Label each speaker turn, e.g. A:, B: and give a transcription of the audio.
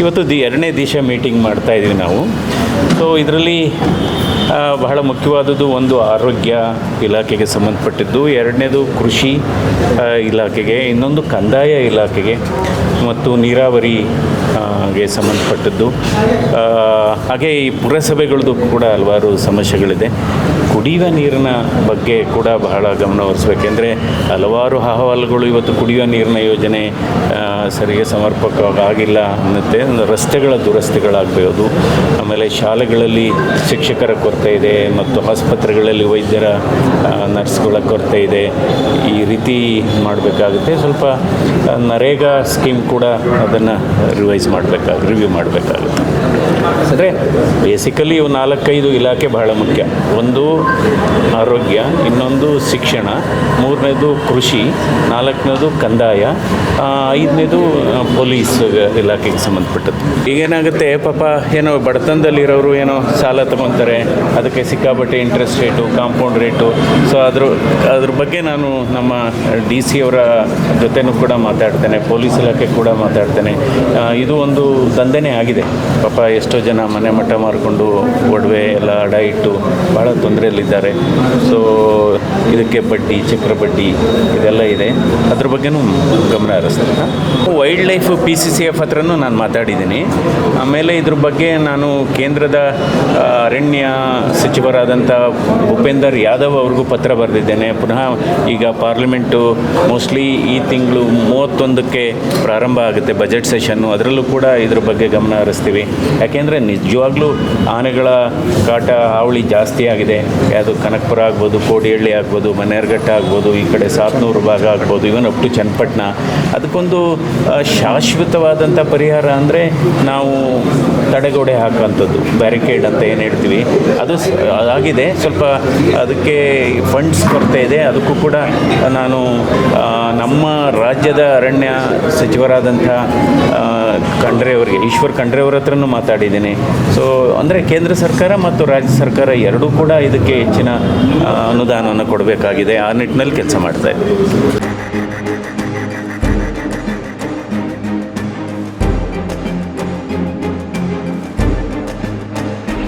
A: ಇವತ್ತು ಎರಡನೇ ದಿವಸ ಮೀಟಿಂಗ್ ಮಾಡ್ತಾ ಇದ್ದೀವಿ ನಾವು. ಸೊ ಇದರಲ್ಲಿ ಬಹಳ ಮುಖ್ಯವಾದದ್ದು ಒಂದು ಆರೋಗ್ಯ ಇಲಾಖೆಗೆ ಸಂಬಂಧಪಟ್ಟಿದ್ದು, ಎರಡನೇದು ಕೃಷಿ ಇಲಾಖೆಗೆ, ಇನ್ನೊಂದು ಕಂದಾಯ ಇಲಾಖೆಗೆ ಮತ್ತು ನೀರಾವರಿ ಗೆ ಸಂಬಂಧಪಟ್ಟದ್ದು. ಹಾಗೆ ಈ ಪುರಸಭೆಗಳದ್ದು ಕೂಡ ಹಲವಾರು ಸಮಸ್ಯೆಗಳಿದೆ. ಕುಡಿಯುವ ನೀರಿನ ಬಗ್ಗೆ ಕೂಡ ಬಹಳ ಗಮನ ಹರಿಸಬೇಕೆಂದರೆ ಹಲವಾರು ಅಹವಾಲುಗಳು ಇವತ್ತು ಕುಡಿಯುವ ನೀರಿನ ಯೋಜನೆ ಸರಿಗೆ ಸಮರ್ಪಕವಾಗಿ ಆಗಿಲ್ಲ ಅನ್ನುತ್ತೆ. ರಸ್ತೆಗಳ ದುರಸ್ತಿಗಳಾಗಬಹುದು, ಆಮೇಲೆ ಶಾಲೆಗಳಲ್ಲಿ ಶಿಕ್ಷಕರ ಕೊರತೆ ಇದೆ ಮತ್ತು ಆಸ್ಪತ್ರೆಗಳಲ್ಲಿ ವೈದ್ಯರ ನರ್ಸ್ಗಳ ಕೊರತೆ ಇದೆ. ಈ ರೀತಿ ಮಾಡಬೇಕಾಗುತ್ತೆ. ಸ್ವಲ್ಪ ನರೇಗಾ ಸ್ಕೀಮ್ ಕೂಡ ಅದನ್ನು ರಿವ್ಯೂ ಮಾಡಬೇಕಾಗುತ್ತೆ. ಅಂದರೆ ಬೇಸಿಕಲಿ ಇವು 4-5 ಇಲಾಖೆ ಬಹಳ ಮುಖ್ಯ. ಒಂದು ಆರೋಗ್ಯ, ಇನ್ನೊಂದು ಶಿಕ್ಷಣ, ಮೂರನೇದು ಕೃಷಿ, ನಾಲ್ಕನೇದು ಕಂದಾಯ, ಐದನೇದು ಪೊಲೀಸ್ ಇಲಾಖೆಗೆ ಸಂಬಂಧಪಟ್ಟದ್ದು. ಈಗೇನಾಗುತ್ತೆ, ಪಾಪ ಏನೋ ಬಡತನದಲ್ಲಿರೋರು ಏನೋ ಸಾಲ ತೊಗೊತಾರೆ, ಅದಕ್ಕೆ ಸಿಕ್ಕಾಪಟ್ಟೆ interest rate, compound rate. So ಅದ್ರ ಬಗ್ಗೆ ನಾನು ನಮ್ಮ DC ಅವರ ಜೊತೆನೂ ಕೂಡ ಮಾತಾಡ್ತೇನೆ, ಪೊಲೀಸ್ ಇಲಾಖೆ ಕೂಡ ಮಾತಾಡ್ತೇನೆ. ಇದು ಒಂದು ದಂಧೆನೇ ಆಗಿದೆ. ಪಾಪ ಎಷ್ಟೋ ಜನ ಮನೆ ಮಠ ಮಾರಿಕೊಂಡು ಒಡವೆ ಎಲ್ಲ ಅಡ ಇಟ್ಟು ಭಾಳ ತೊಂದರೆಯಲ್ಲಿದ್ದಾರೆ. ಸೊ ಇದಕ್ಕೆ ಬಡ್ಡಿ, ಚಕ್ರ ಬಡ್ಡಿ ಇದೆಲ್ಲ ಇದೆ. ಅದ್ರ ಬಗ್ಗೆನೂ ಗಮನ ಹರಿಸ್ತೀನಿ. ವೈಲ್ಡ್ ಲೈಫ್ PCCF ಹತ್ರನೂ ನಾನು ಮಾತಾಡಿದ್ದೀನಿ. ಆಮೇಲೆ ಇದ್ರ ಬಗ್ಗೆ ನಾನು ಕೇಂದ್ರದ ಅರಣ್ಯ ಸಚಿವರಾದಂಥ ಭೂಪೇಂದರ್ ಯಾದವ್ ಅವ್ರಿಗೂ ಪತ್ರ ಬರೆದಿದ್ದೇನೆ. ಪುನಃ ಈಗ ಪಾರ್ಲಿಮೆಂಟು ಮೋಸ್ಟ್ಲಿ ಈ ತಿಂಗಳು 31ಕ್ಕೆ ಪ್ರಾರಂಭ ಆಗುತ್ತೆ ಬಜೆಟ್ ಸೆಷನ್ನು. ಅದರಲ್ಲೂ ಕೂಡ ಇದ್ರ ಬಗ್ಗೆ ಗಮನ ಹರಿಸ್ತೀವಿ. ಯಾಕೆಂದರೆ ನಿಜವಾಗ್ಲೂ ಆನೆಗಳ ಕಾಟ, ಹಾವಳಿ ಜಾಸ್ತಿ ಆಗಿದೆ. ಯಾವುದು ಕನಕಪುರ ಆಗ್ಬೋದು, ಕೋಡಿಹಳ್ಳಿ ಆಗ್ಬೋದು, ಮನ್ನೇರ್ಘಟ್ಟ ಆಗ್ಬೋದು, ಈ ಕಡೆ ಸಾತ್ನೂರು ಭಾಗ ಆಗ್ಬೋದು, ಇವನ್ ಅಪ್ ಟು ಚನ್ನಪಟ್ಟಣ. ಅದಕ್ಕೊಂದು ಶಾಶ್ವತವಾದಂಥ ಪರಿಹಾರ ಅಂದರೆ ನಾವು ತಡೆಗೋಡೆ ಹಾಕೋಂಥದ್ದು, ಬ್ಯಾರಿಕೇಡ್ ಅಂತ ಏನು ಹೇಳ್ತೀವಿ, ಅದು ಆಗಿದೆ. ಸ್ವಲ್ಪ ಅದಕ್ಕೆ ಫಂಡ್ಸ್ ಕೊರತೆ ಇದೆ. ಅದಕ್ಕೂ ಕೂಡ ನಾನು ನಮ್ಮ ರಾಜ್ಯದ ಅರಣ್ಯ ಸಚಿವರಾದಂಥ ಈಶ್ವರ್ ಖಂಡ್ರೆ ಅವ್ರ ಹತ್ರನೂ ಮಾತಾಡಿದ್ದೀನಿ. ಸೊ ಅಂದರೆ ಕೇಂದ್ರ ಸರ್ಕಾರ ಮತ್ತು ರಾಜ್ಯ ಸರ್ಕಾರ ಎರಡೂ ಕೂಡ ಇದಕ್ಕೆ ಹೆಚ್ಚಿನ ಅನುದಾನವನ್ನು ಕೊಡಬೇಕಾಗಿದೆ. ಆ ನಿಟ್ಟಿನಲ್ಲಿ ಕೆಲಸ ಮಾಡ್ತಾಯಿದೆ.